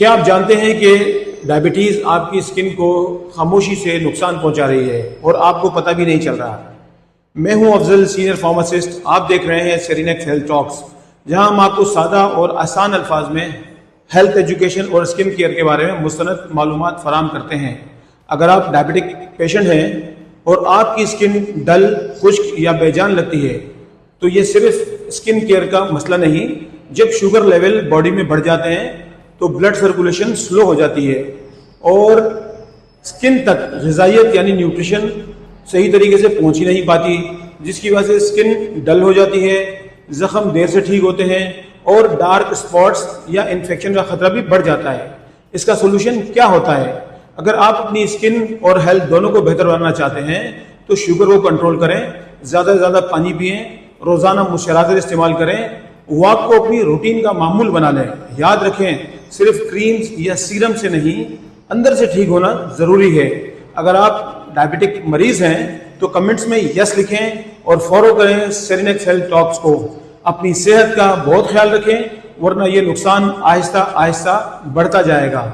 کیا آپ جانتے ہیں کہ ڈائبٹیز آپ کی اسکن کو خاموشی سے نقصان پہنچا رہی ہے اور آپ کو پتہ بھی نہیں چل رہا؟ میں ہوں افضل، سینئر فارماسسٹ۔ آپ دیکھ رہے ہیں سیرینیکس ہیلتھ ٹاکس، جہاں ہم آپ کو سادہ اور آسان الفاظ میں ہیلتھ ایجوکیشن اور اسکن کیئر کے بارے میں مستند معلومات فراہم کرتے ہیں۔ اگر آپ ڈائبٹک پیشنٹ ہیں اور آپ کی اسکن ڈل، خشک یا بے جان لگتی ہے تو یہ صرف اسکن کیئر کا مسئلہ نہیں۔ جب شوگر لیول باڈی میں بڑھ جاتے ہیں تو بلڈ سرکولیشن سلو ہو جاتی ہے اور اسکن تک غذائیت یعنی نیوٹریشن صحیح طریقے سے پہنچ ہی نہیں پاتی، جس کی وجہ سے اسکن ڈل ہو جاتی ہے، زخم دیر سے ٹھیک ہوتے ہیں اور ڈارک اسپاٹس یا انفیکشن کا خطرہ بھی بڑھ جاتا ہے۔ اس کا سولوشن کیا ہوتا ہے؟ اگر آپ اپنی اسکن اور ہیلتھ دونوں کو بہتر بنانا چاہتے ہیں تو شوگر کو کنٹرول کریں، زیادہ سے زیادہ پانی پئیں، روزانہ موئسچرائزر استعمال کریں، واک کو اپنی روٹین کا معمول بنا لیں۔ یاد رکھیں، صرف کریمز یا سیرم سے نہیں، اندر سے ٹھیک ہونا ضروری ہے۔ اگر آپ ڈائبٹک مریض ہیں تو کمنٹس میں یس لکھیں اور فالو کریں سیرینیکس ہیلتھ ٹاکس کو۔ اپنی صحت کا بہت خیال رکھیں ورنہ یہ نقصان آہستہ آہستہ بڑھتا جائے گا۔